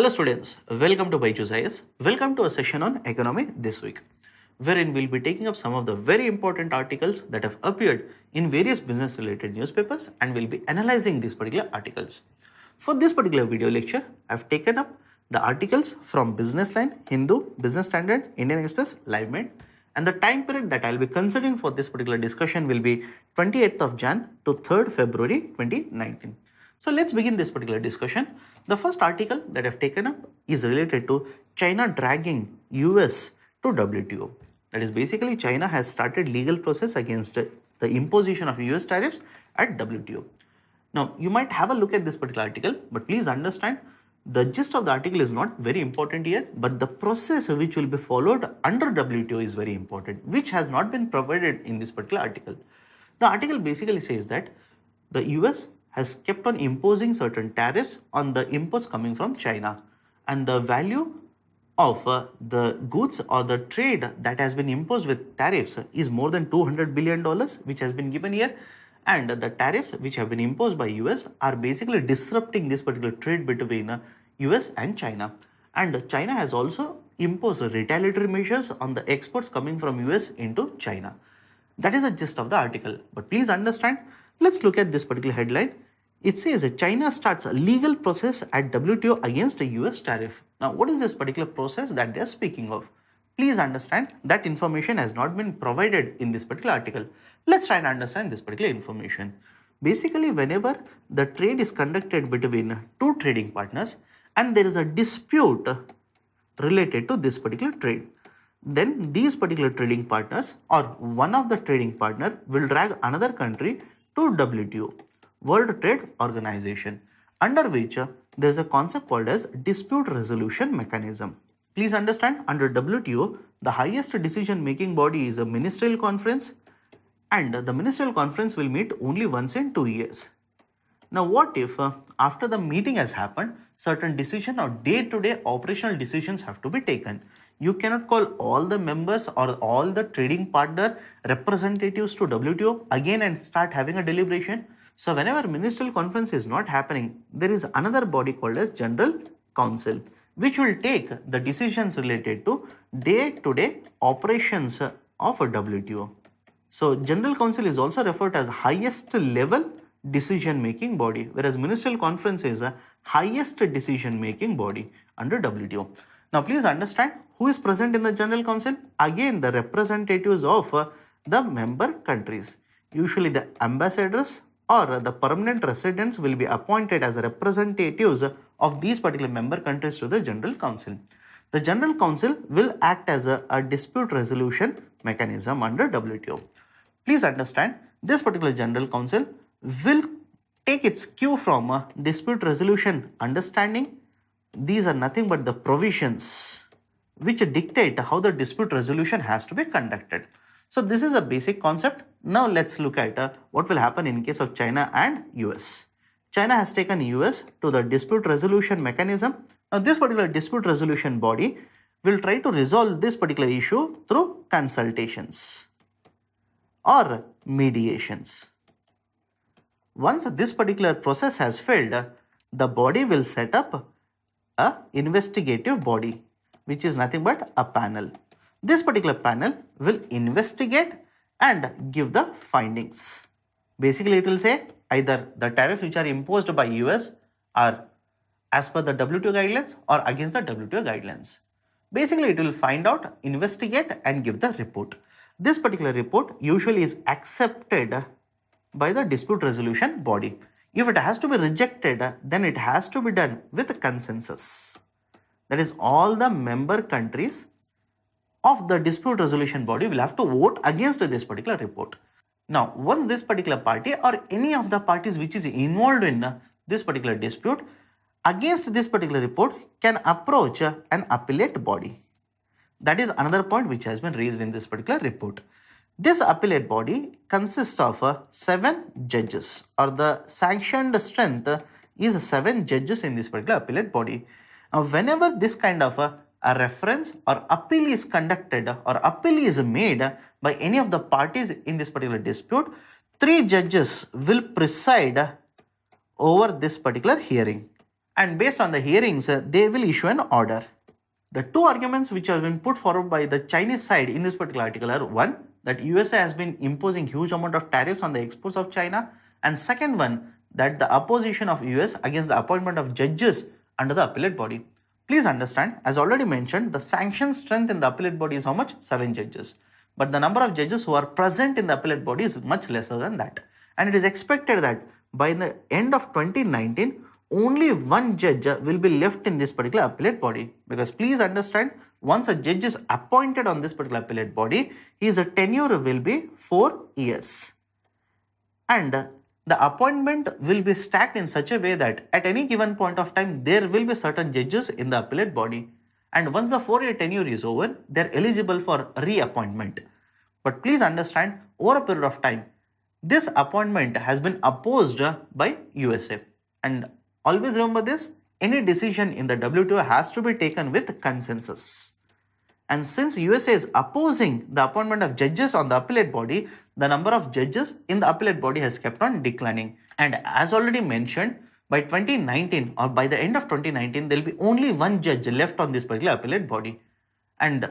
Hello students, welcome to BYJU'S IAS. Welcome to a session on economy this week, wherein we'll be taking up some of the very important articles that have appeared in various business related newspapers and we'll be analyzing these particular articles. For this particular video lecture, I've taken up the articles from Business Line, Hindu, Business Standard, Indian Express, LiveMate, and the time period that I'll be considering for this particular discussion will be 28th of Jan to 3rd February 2019. So let's begin this particular discussion. The first article that I've taken up is related to China dragging US to WTO. That is basically China has started legal process against the imposition of US tariffs at WTO. Now you might have a look at this particular article, but please understand the gist of the article is not very important here, but the process which will be followed under WTO is very important, which has not been provided in this particular article. The article basically says that the US has kept on imposing certain tariffs on the imports coming from China, and the value of the goods or the trade that has been imposed with tariffs is more than $200 billion, which has been given here, and the tariffs which have been imposed by US are basically disrupting this particular trade between US and China. And China has also imposed retaliatory measures on the exports coming from US into China. That is the gist of the article. But please understand, let's look at this particular headline. It says China starts a legal process at WTO against a US tariff. Now, what is this particular process that they are speaking of? Please understand that information has not been provided in this particular article. Let's try and understand this particular information. Basically, whenever the trade is conducted between two trading partners and there is a dispute related to this particular trade, then these particular trading partners or one of the trading partner will drag another country to WTO, World Trade Organization, under which there is a concept called as dispute resolution mechanism. Please understand, under WTO, the highest decision making body is a ministerial conference, and the ministerial conference will meet only once in 2 years. Now what if after the meeting has happened, certain decision or day-to-day operational decisions have to be taken? You cannot call all the members or all the trading partner representatives to WTO again and start having a deliberation. So whenever ministerial conference is not happening, there is another body called as General Council, which will take the decisions related to day-to-day operations of a WTO. So General Council is also referred to as highest level decision making body, whereas ministerial conference is a highest decision making body under WTO. Now please understand who is present in the General Council. Again, the representatives of the member countries. Usually the ambassadors or the permanent residents will be appointed as representatives of these particular member countries to the General Council. The General Council will act as a dispute resolution mechanism under WTO. Please understand, this particular General Council will take its cue from dispute resolution understanding. These are nothing but the provisions which dictate how the dispute resolution has to be conducted. So this is a basic concept. Now let's look at what will happen in case of China and US. China has taken US to the dispute resolution mechanism. Now this particular dispute resolution body will try to resolve this particular issue through consultations or mediations. Once this particular process has failed, the body will set up an investigative body, which is nothing but a panel. This particular panel will investigate and give the findings. Basically, it will say either the tariffs which are imposed by US are as per the WTO guidelines or against the WTO guidelines. Basically, it will find out, investigate and give the report. This particular report usually is accepted by the dispute resolution body. If it has to be rejected, then it has to be done with consensus. That is, all the member countries of the dispute resolution body will have to vote against this particular report. Now, once this particular party or any of the parties which is involved in this particular dispute against this particular report can approach an appellate body. That is another point which has been raised in this particular report. This appellate body consists of 7 judges, or the sanctioned strength is 7 judges in this particular appellate body. Now, whenever this kind of a reference or appeal is conducted or appeal is made by any of the parties in this particular dispute, 3 judges will preside over this particular hearing. and based on the hearings, they will issue an order. The two arguments which have been put forward by the Chinese side in this particular article are: one, that USA has been imposing huge amount of tariffs on the exports of China, and second one, that the opposition of US against the appointment of judges under the appellate body. Please understand, as already mentioned, the sanction strength in the appellate body is how much? 7 judges. But the number of judges who are present in the appellate body is much lesser than that. And it is expected that by the end of 2019, only one judge will be left in this particular appellate body. Because please understand, once a judge is appointed on this particular appellate body, his tenure will be 4 years. And the appointment will be stacked in such a way that at any given point of time, there will be certain judges in the appellate body. And once the 4-year tenure is over, they are eligible for reappointment. But please understand, over a period of time, this appointment has been opposed by USA. And always remember this, any decision in the WTO has to be taken with consensus. And since USA is opposing the appointment of judges on the appellate body, the number of judges in the appellate body has kept on declining. And as already mentioned, by 2019 or by the end of 2019, there will be only one judge left on this particular appellate body. And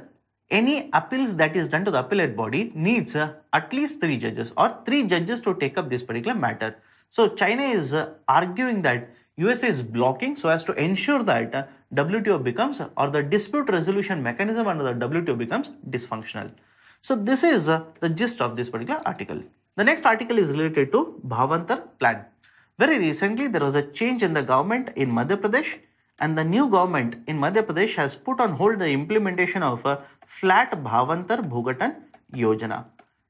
any appeals that is done to the appellate body needs at least 3 judges or 3 judges to take up this particular matter. So China is arguing that USA is blocking so as to ensure that WTO becomes, or the dispute resolution mechanism under the WTO becomes dysfunctional. So this is the gist of this particular article. The next article is related to Bhavantar Plan. Very recently, there was a change in the government in Madhya Pradesh, and the new government in Madhya Pradesh has put on hold the implementation of a flat Bhavantar Yojana.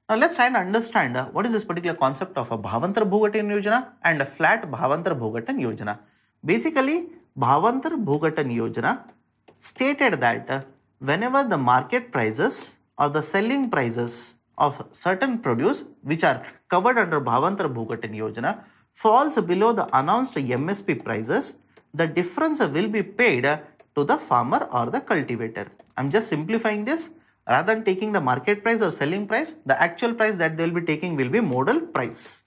Now let's try and understand what is this particular concept of a Bhavantar Yojana and a flat Bhavantar Yojana. Basically, Bhavantar Yojana stated that whenever the market prices or the selling prices of certain produce which are covered under Bhavantar Yojana falls below the announced MSP prices, the difference will be paid to the farmer or the cultivator. I'm just simplifying this. Rather than taking the market price or selling price, the actual price that they will be taking will be modal price,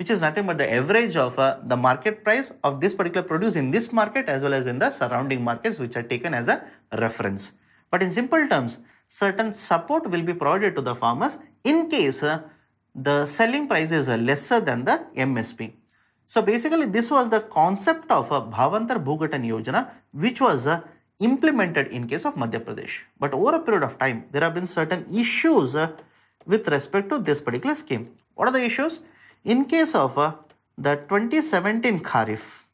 which is nothing but the average of the market price of this particular produce in this market as well as in the surrounding markets, which are taken as a reference. But in simple terms, certain support will be provided to the farmers in case the selling price is lesser than the MSP. So basically, this was the concept of a Bhavantar Yojana, which was implemented in case of Madhya Pradesh. But over a period of time, there have been certain issues with respect to this particular scheme. What are the issues? In case of the 2017 Kharif,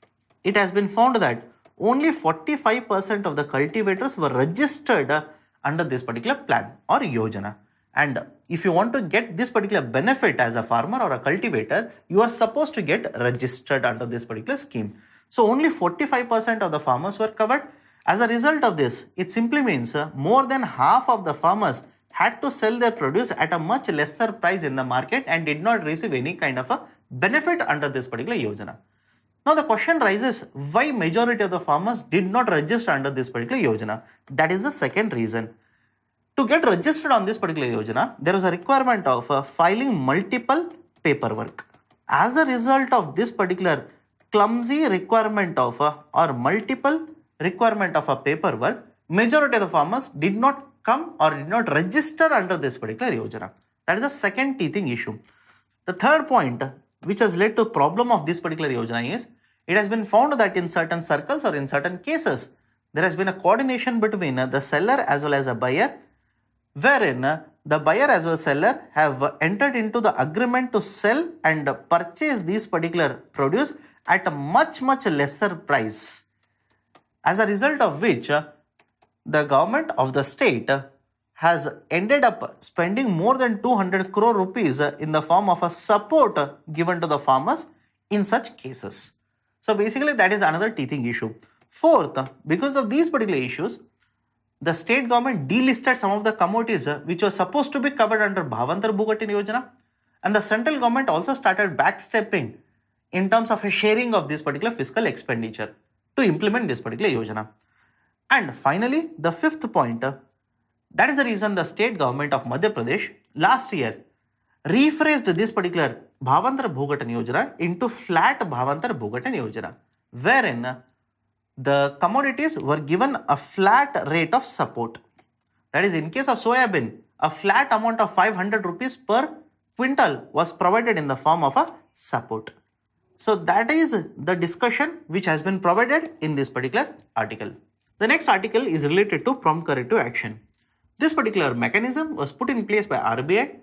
it has been found that only 45% of the cultivators were registered under this particular plan or Yojana. And if you want to get this particular benefit as a farmer or a cultivator, you are supposed to get registered under this particular scheme. So only 45% of the farmers were covered. As a result of this, it simply means more than half of the farmers had to sell their produce at a much lesser price in the market and did not receive any kind of a benefit under this particular Yojana. Now the question rises, why majority of the farmers did not register under this particular Yojana? That is the second reason. To get registered on this particular Yojana, there is a requirement of filing multiple paperwork. As a result of this particular clumsy requirement of or multiple requirement of a paperwork, majority of the farmers did not come or did not register under this particular Yojana. That is the second teething issue. The third point which has led to problem of this particular Yojana is, it has been found that in certain circles or in certain cases, there has been a coordination between the seller as well as a buyer, wherein the buyer as well as seller have entered into the agreement to sell and purchase these particular produce at a much lesser price. As a result of which, the government of the state has ended up spending more than 200 crore rupees in the form of a support given to the farmers in such cases. So basically that is another teething issue. Fourth, because of these particular issues, the state government delisted some of the commodities which were supposed to be covered under Bhavantar Yojana, and the central government also started backstepping in terms of a sharing of this particular fiscal expenditure to implement this particular Yojana. And finally, the fifth point, that is the reason the state government of Madhya Pradesh last year rephrased this particular Bhavantar Yojana into flat Bhavantar Yojana, wherein the commodities were given a flat rate of support. That is, in case of soybean, a flat amount of 500 rupees per quintal was provided in the form of a support. So that is the discussion which has been provided in this particular article. The next article is related to prompt corrective action. This particular mechanism was put in place by RBI,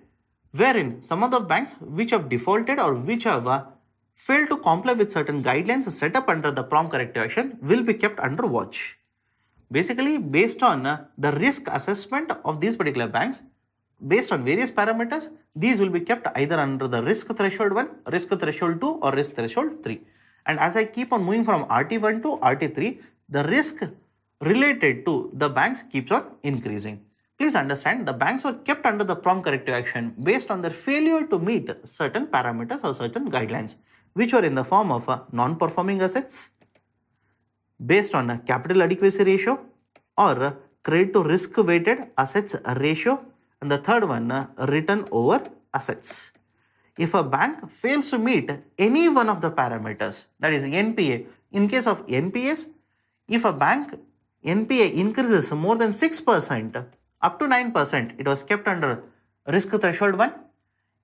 wherein some of the banks which have defaulted or which have failed to comply with certain guidelines set up under the prompt corrective action will be kept under watch. Basically, based on the risk assessment of these particular banks, based on various parameters, these will be kept either under the risk threshold 1, risk threshold 2 or risk threshold 3. And as I keep on moving from RT1 to RT3, the risk related to the banks keeps on increasing. Please understand, the banks were kept under the prompt corrective action based on their failure to meet certain parameters or certain guidelines, which were in the form of non-performing assets, based on a capital adequacy ratio, or credit to risk weighted assets ratio, and the third one, return over assets. If a bank fails to meet any one of the parameters, that is NPA, in case of NPAs, if a bank NPA increases more than 6% up to 9%, it was kept under risk threshold 1.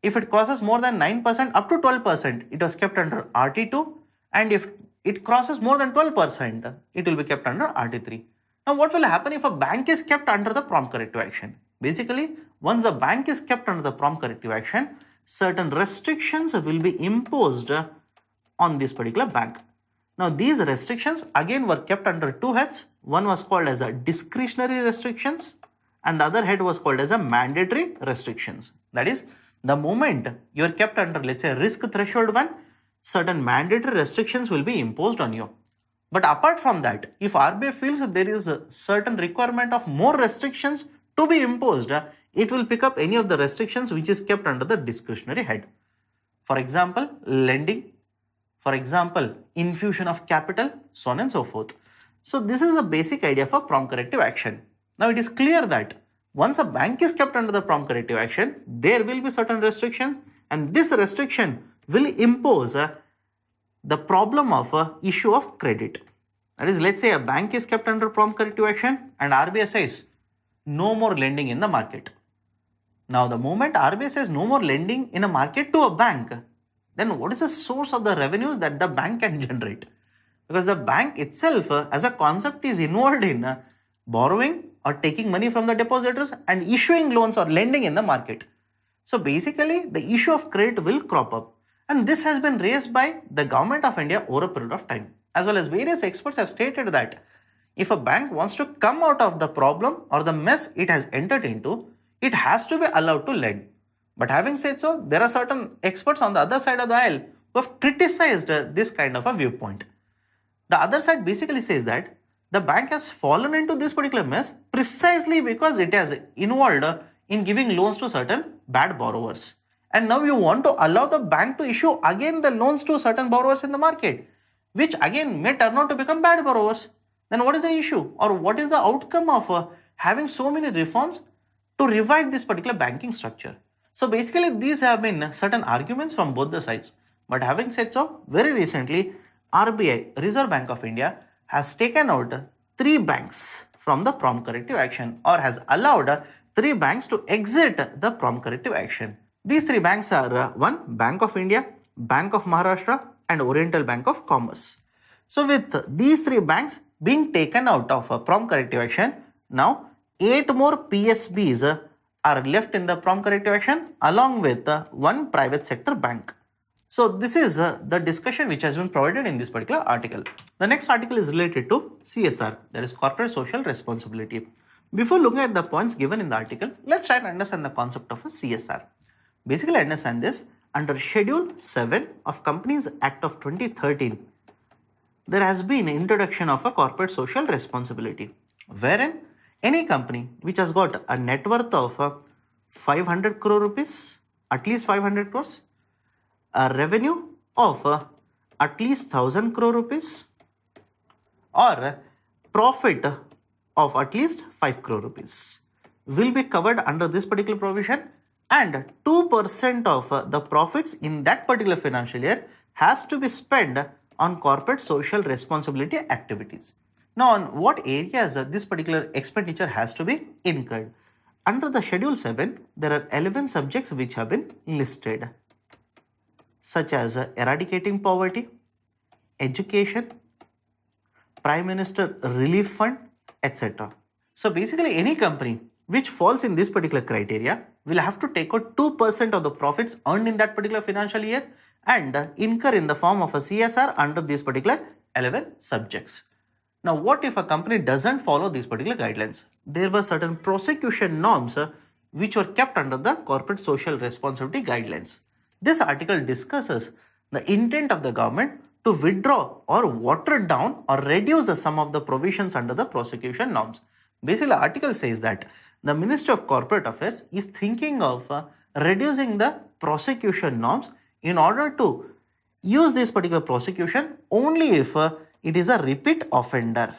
If it crosses more than 9% up to 12%, it was kept under RT2. And if it crosses more than 12%, it will be kept under RT3. Now, what will happen if a bank is kept under the prompt corrective action? Basically, once the bank is kept under the prompt corrective action, certain restrictions will be imposed on this particular bank. Now, these restrictions again were kept under two heads. One was called as a discretionary restrictions and the other head was called as a mandatory restrictions. That is, the moment you are kept under, let's say, risk threshold 1, certain mandatory restrictions will be imposed on you. But apart from that, if RBI feels that there is a certain requirement of more restrictions to be imposed, it will pick up any of the restrictions which is kept under the discretionary head. For example, lending. For example, infusion of capital, so on and so forth. So this is the basic idea for prompt corrective action. Now it is clear that once a bank is kept under the prompt corrective action, there will be certain restrictions, and this restriction will impose the problem of issue of credit. That is, let's say a bank is kept under prompt corrective action and RBI says no more lending in the market. Now the moment RBI says no more lending in a market to a bank, then what is the source of the revenues that the bank can generate? Because the bank itself as a concept is involved in borrowing or taking money from the depositors and issuing loans or lending in the market. So basically the issue of credit will crop up, and this has been raised by the government of India over a period of time, as well as various experts have stated that if a bank wants to come out of the problem or the mess it has entered into, it has to be allowed to lend. But having said so, there are certain experts on the other side of the aisle who have criticized this kind of a viewpoint. The other side basically says that the bank has fallen into this particular mess precisely because it has involved in giving loans to certain bad borrowers. And now you want to allow the bank to issue again the loans to certain borrowers in the market, which again may turn out to become bad borrowers. Then what is the issue, or what is the outcome of having so many reforms to revive this particular banking structure? So basically these have been certain arguments from both the sides. But having said so, very recently RBI, Reserve Bank of India, has taken out 3 banks from the prompt corrective action, or has allowed 3 banks to exit the prompt corrective action. These 3 banks are one, Bank of India, Bank of Maharashtra and Oriental Bank of Commerce. So with these 3 banks being taken out of prompt corrective action, now 8 more PSBs are left in the prompt corrective action along with one private sector bank. So this is the discussion which has been provided in this particular article. The next article is related to CSR, that is corporate social responsibility. Before looking at the points given in the article, let's try and understand the concept of a CSR. Basically understand this, under Schedule 7 of Companies Act of 2013, there has been introduction of a corporate social responsibility, wherein any company which has got a net worth of 500 crore rupees, at least 500 crores, a revenue of at least 1000 crore rupees, or profit of at least 5 crore rupees will be covered under this particular provision, and 2% of the profits in that particular financial year has to be spent on corporate social responsibility activities. Now, on what areas this particular expenditure has to be incurred? Under the Schedule 7, there are 11 subjects which have been listed, such as eradicating poverty, education, Prime Minister Relief Fund, etc. So basically any company which falls in this particular criteria will have to take out 2% of the profits earned in that particular financial year and incur in the form of a CSR under these particular 11 subjects. Now, what if a company doesn't follow these particular guidelines? There were certain prosecution norms which were kept under the corporate social responsibility guidelines. This article discusses the intent of the government to withdraw or water down or reduce some of the provisions under the prosecution norms. Basically, the article says that the Ministry of Corporate Affairs is thinking of reducing the prosecution norms in order to use this particular prosecution only if it is a repeat offender.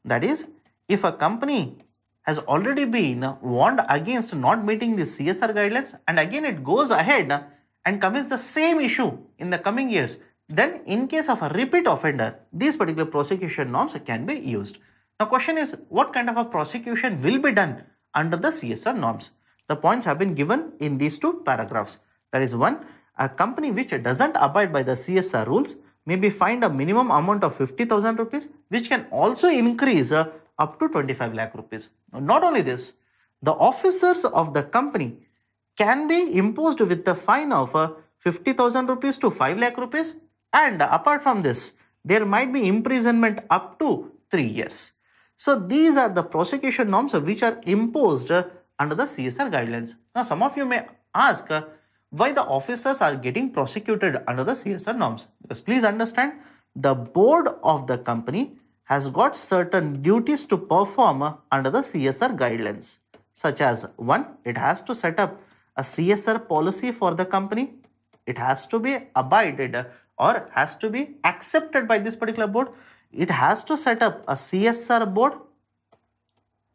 That is, if a company has already been warned against not meeting the CSR guidelines and again it goes ahead and commits the same issue in the coming years, then in case of a repeat offender, these particular prosecution norms can be used. Now, question is, what kind of a prosecution will be done under the CSR norms? The points have been given in these two paragraphs. That is, one, a company which doesn't abide by the CSR rules may be fined a minimum amount of 50,000 rupees, which can also increase up to 25 lakh rupees. Not only this, the officers of the company can be imposed with the fine of 50,000 rupees to 5 lakh rupees, and apart from this, there might be imprisonment up to 3 years. So these are the prosecution norms which are imposed under the CSR guidelines. Now, some of you may ask why the officers are getting prosecuted under the CSR norms. Because please understand, the board of the company has got certain duties to perform under the CSR guidelines, such as, one, it has to set up a CSR policy for the company. It has to be abided or has to be accepted by this particular board. It has to set up a CSR board.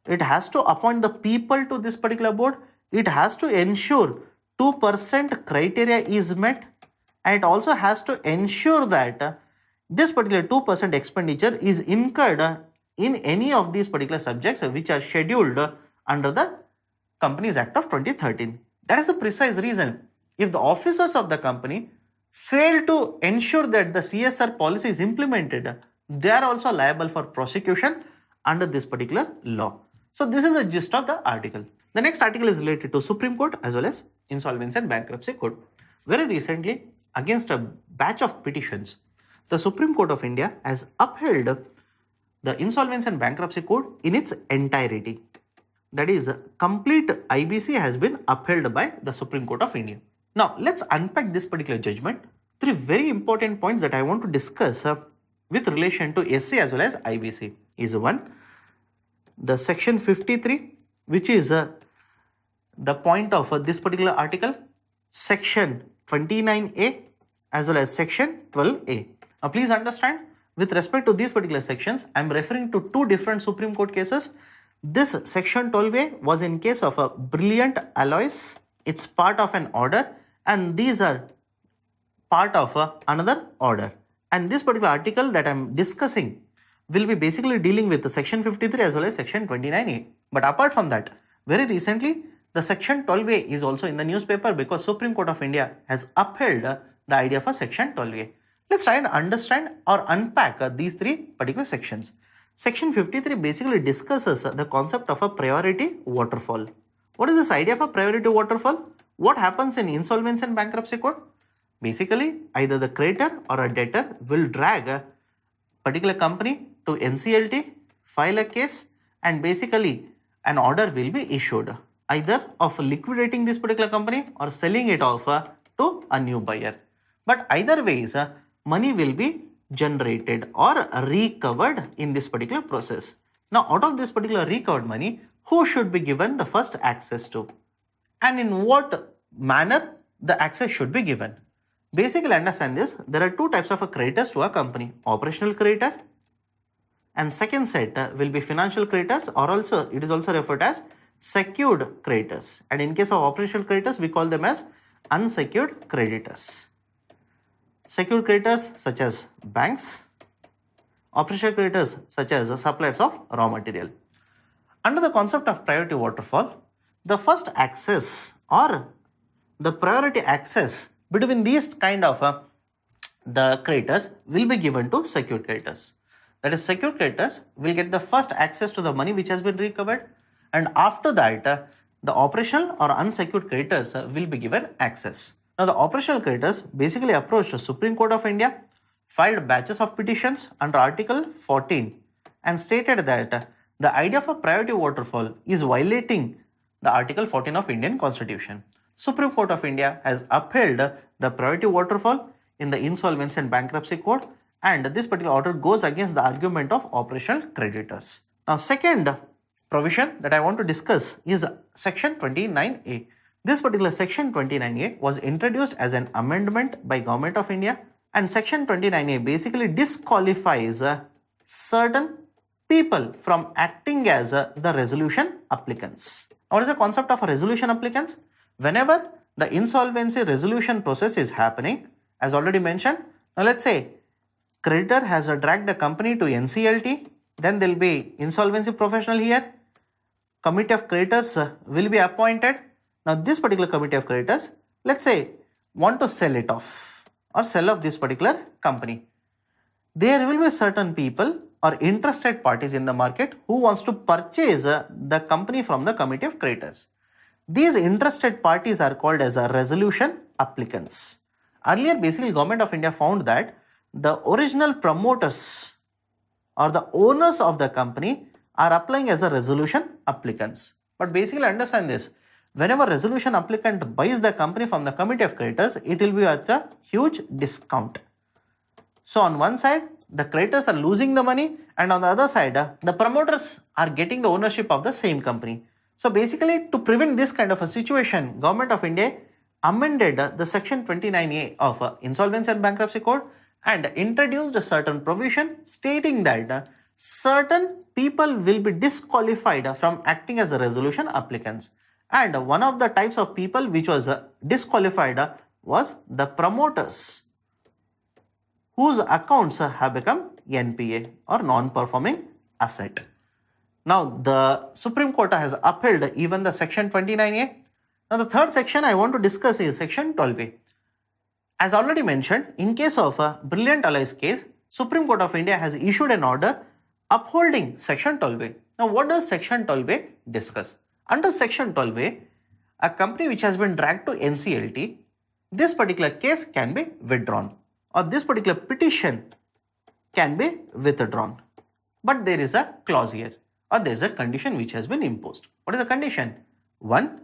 It has to appoint the people to this particular board. It has to ensure 2% criteria is met, and it also has to ensure that this particular 2% expenditure is incurred in any of these particular subjects which are scheduled under the Companies Act of 2013. That is the precise reason. If the officers of the company fail to ensure that the CSR policy is implemented, they are also liable for prosecution under this particular law. So this is the gist of the article. The next article is related to Supreme Court as well as Insolvency and Bankruptcy Code. Very recently, against a batch of petitions, the Supreme Court of India has upheld the Insolvency and Bankruptcy Code in its entirety. That is, complete IBC has been upheld by the Supreme Court of India. Now, let's unpack this particular judgment. Three very important points that I want to discuss with relation to SC as well as IBC is, one, the section 53, which is the point of this particular article, section 29A as well as section 12A. Now, please understand, with respect to these particular sections, I am referring to two different Supreme Court cases. This section 12A was in case of a Brilliant Alloys. It's part of an order, and these are part of another order. And this particular article that I am discussing will be basically dealing with the section 53 as well as section 29A. But apart from that, very recently, the section 12A is also in the newspaper because Supreme Court of India has upheld the idea of a section 12A. Let's try and understand or unpack these three particular sections. Section 53 basically discusses the concept of a priority waterfall. What is this idea of a priority waterfall? What happens in Insolvency and Bankruptcy Code? Basically, either the creditor or a debtor will drag a particular company to NCLT, file a case, and basically an order will be issued, either of liquidating this particular company or selling it off to a new buyer. But either ways, money will be generated or recovered in this particular process. Now, out of this particular recovered money, who should be given the first access to? And in what manner the access should be given? Basically, understand this, there are two types of creditors to a company: operational creditor, and second set will be financial creditors, or also it is also referred as secured creditors. And in case of operational creditors, we call them as unsecured creditors. Secured creditors such as banks, operational creditors such as suppliers of raw material. Under the concept of priority waterfall, the first access or the priority access between these kind of the creditors will be given to secured creditors. That is, secured creditors will get the first access to the money which has been recovered, and after that the operational or unsecured creditors will be given access. Now the operational creditors basically approached the Supreme Court of India, filed batches of petitions under Article 14 and stated that the idea of a priority waterfall is violating the Article 14 of Indian Constitution. Supreme Court of India has upheld the priority waterfall in the Insolvency and Bankruptcy Code, and this particular order goes against the argument of operational creditors. Now second provision that I want to discuss is Section 29A. This particular Section 29A was introduced as an amendment by Government of India, and Section 29A basically disqualifies certain people from acting as the resolution applicants. What is the concept of a resolution applicants? Whenever the insolvency resolution process is happening, as already mentioned, now let's say creditor has dragged the company to NCLT, then there will be insolvency professional here, committee of creditors will be appointed. Now this particular committee of creditors, let's say, want to sell it off or sell off this particular company. There will be certain people or interested parties in the market who wants to purchase the company from the committee of creditors. These interested parties are called as resolution applicants. Earlier, basically, Government of India found that the original promoters or the owners of the company are applying as a resolution applicants. But basically understand this, whenever resolution applicant buys the company from the committee of creditors, it will be at a huge discount. So on one side, the creditors are losing the money, and on the other side, the promoters are getting the ownership of the same company. So basically, to prevent this kind of a situation, Government of India amended the Section 29A of Insolvency and Bankruptcy Code and introduced a certain provision stating that certain people will be disqualified from acting as a resolution applicants. And one of the types of people which was disqualified was the promoters, whose accounts have become NPA or non-performing asset. Now the Supreme Court has upheld even the Section 29A. Now the third section I want to discuss is Section 12A. As already mentioned, in case of a Brilliant Alloys case, Supreme Court of India has issued an order upholding Section 12A. Now what does Section 12A discuss? Under Section 12A, a company which has been dragged to NCLT, this particular case can be withdrawn, or this particular petition can be withdrawn. But there is a clause here, or there is a condition which has been imposed. What is the condition? 1.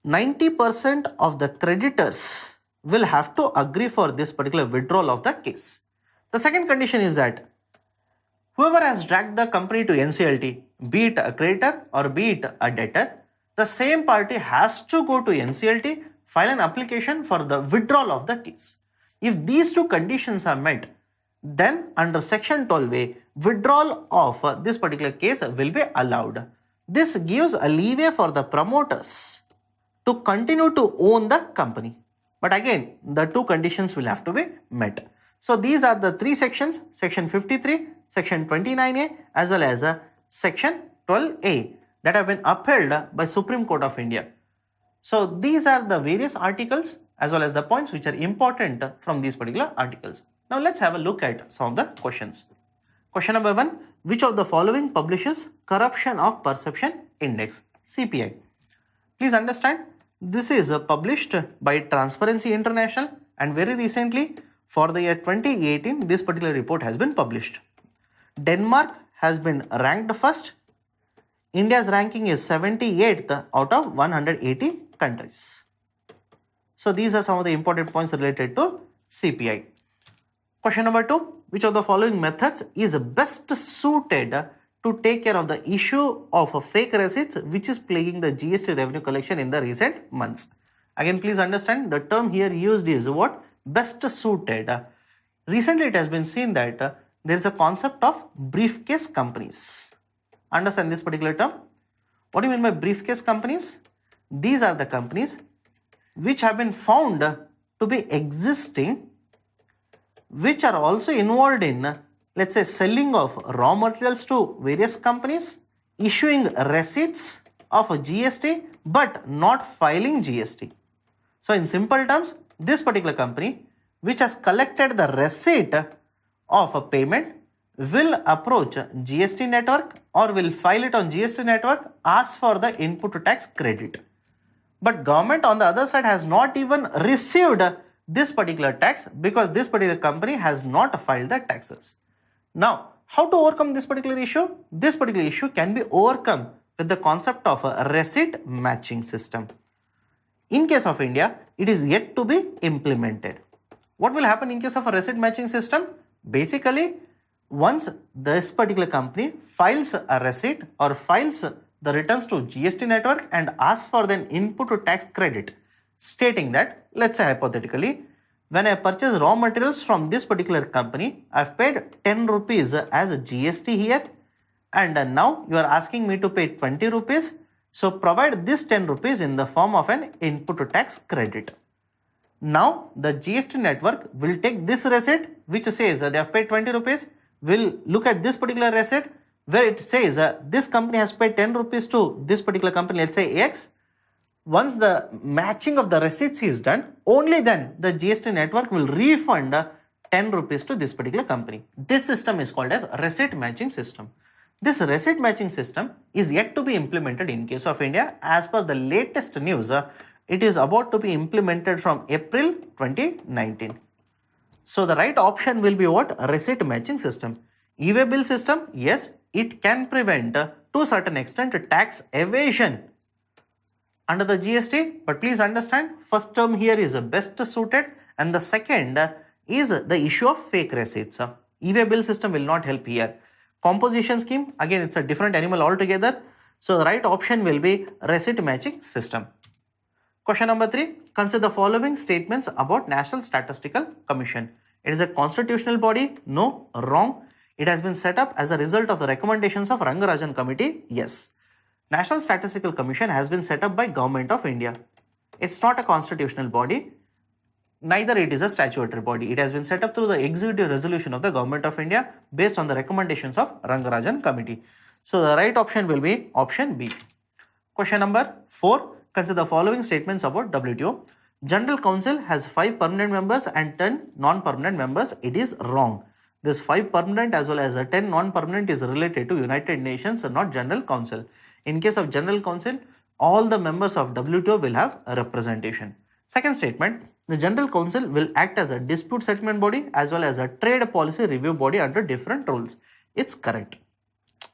90% of the creditors will have to agree for this particular withdrawal of the case. The second condition is that whoever has dragged the company to NCLT, be it a creditor or be it a debtor, the same party has to go to NCLT, file an application for the withdrawal of the case. If these two conditions are met, then under Section 12A, withdrawal of this particular case will be allowed. This gives a leeway for the promoters to continue to own the company. But again, the two conditions will have to be met. So these are the three sections, Section 53, Section 29A as well as Section 12A that have been upheld by Supreme Court of India. So these are the various articles as well as the points which are important from these particular articles. Now let's have a look at some of the questions. Question number 1. Which of the following publishes Corruption of Perception Index, CPI? Please understand, this is published by Transparency International, and very recently for the year 2018 this particular report has been published. Denmark has been ranked first. India's ranking is 78th out of 180 countries. So these are some of the important points related to CPI. Question number 2. Which of the following methods is best suited to take care of the issue of fake receipts which is plaguing the GST revenue collection in the recent months? Again, please understand the term here used is what? Best suited. Recently it has been seen that there is a concept of briefcase companies. Understand this particular term? What do you mean by briefcase companies? These are the companies which have been found to be existing, which are also involved in let's say selling of raw materials to various companies, issuing receipts of a GST but not filing GST. So in simple terms, this particular company which has collected the receipt of a payment will approach GST network or will file it on GST network, ask for the input tax credit. But government on the other side has not even received this particular tax because this particular company has not filed the taxes. Now, how to overcome this particular issue? This particular issue can be overcome with the concept of a receipt matching system. In case of India, it is yet to be implemented. What will happen in case of a receipt matching system? Basically, once this particular company files a receipt or files the returns to GST network and asks for the input to tax credit, stating that, let's say hypothetically, when I purchase raw materials from this particular company, I've paid 10 rupees as a GST here, and now you are asking me to pay 20 rupees. So provide this 10 rupees in the form of an input to tax credit. Now the GST network will take this receipt which says they have paid 20 rupees, will look at this particular receipt where it says this company has paid 10 rupees to this particular company, let's say X. Once the matching of the receipts is done, only then the GST network will refund 10 rupees to this particular company. This system is called as receipt matching system. This receipt matching system is yet to be implemented in case of India. As per the latest news, it is about to be implemented from April 2019. So the right option will be what? Receipt matching system. E-way bill system, yes, it can prevent to a certain extent tax evasion under the GST, but please understand, first term here is best suited and the second is the issue of fake receipts. E-way bill system will not help here. Composition scheme, again it's a different animal altogether. So the right option will be receipt matching system. Question number 3, consider the following statements about National Statistical Commission. It is a constitutional body? No, wrong. It has been set up as a result of the recommendations of Rangarajan Committee? Yes. National Statistical Commission has been set up by Government of India. It's not a constitutional body, neither it is a statutory body. It has been set up through the executive resolution of the Government of India based on the recommendations of Rangarajan Committee. So the right option will be option B. Question number 4, consider the following statements about WTO. General Council has 5 permanent members and 10 non-permanent members. It is wrong. This 5 permanent as well as 10 non-permanent is related to United Nations and not General Council. In case of General Council, all the members of WTO will have a representation. Second statement, the General Council will act as a dispute settlement body as well as a trade policy review body under different rules. It's correct.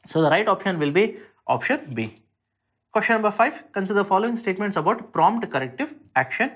So the right option will be option B. Question number 5, consider the following statements about prompt corrective action.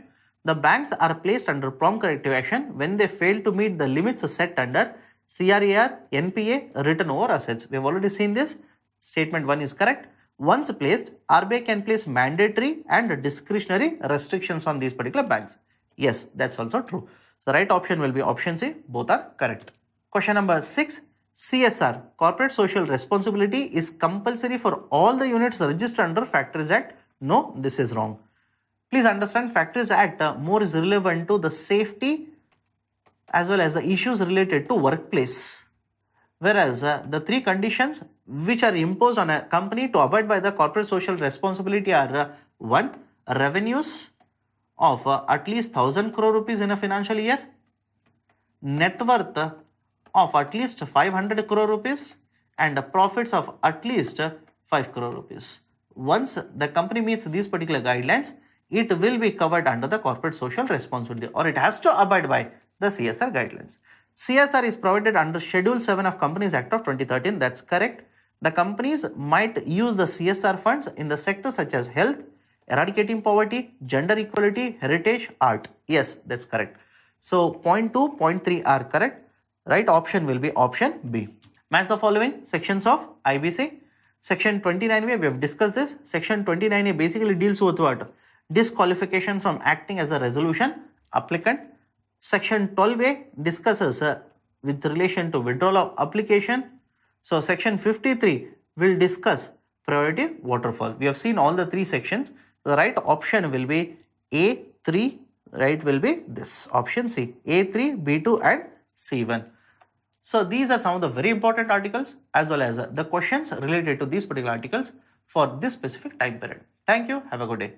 The banks are placed under prompt corrective action when they fail to meet the limits set under CRAR, NPA, written over assets. We have already seen this. Statement 1 is correct. Once placed, RBI can place mandatory and discretionary restrictions on these particular banks. Yes, that's also true. The right option will be option C. Both are correct. Question number 6. CSR, Corporate Social Responsibility, is compulsory for all the units registered under Factories Act. No, this is wrong. Please understand, Factories Act more is relevant to the safety as well as the issues related to workplace. Whereas the 3 conditions which are imposed on a company to abide by the corporate social responsibility are 1. Revenues of at least 1000 crore rupees in a financial year, net worth of at least 500 crore rupees, and profits of at least 5 crore rupees. Once the company meets these particular guidelines, it will be covered under the corporate social responsibility, or it has to abide by the CSR guidelines. CSR is provided under Schedule 7 of Companies Act of 2013. That's correct. The companies might use the CSR funds in the sectors such as health, eradicating poverty, gender equality, heritage, art. Yes, that's correct. So point 2, point 3 are correct. Right option will be option B. Match the following sections of IBC. Section 29A, we have discussed this. Section 29A basically deals with what? Disqualification from acting as a resolution applicant. Section 12A discusses with relation to withdrawal of application. So section 53 will discuss priority waterfall. We have seen all the 3 sections. The right option will be A3, right will be this option C, A3, B2 and C1. So these are some of the very important articles as well as the questions related to these particular articles for this specific time period. Thank you. Have a good day.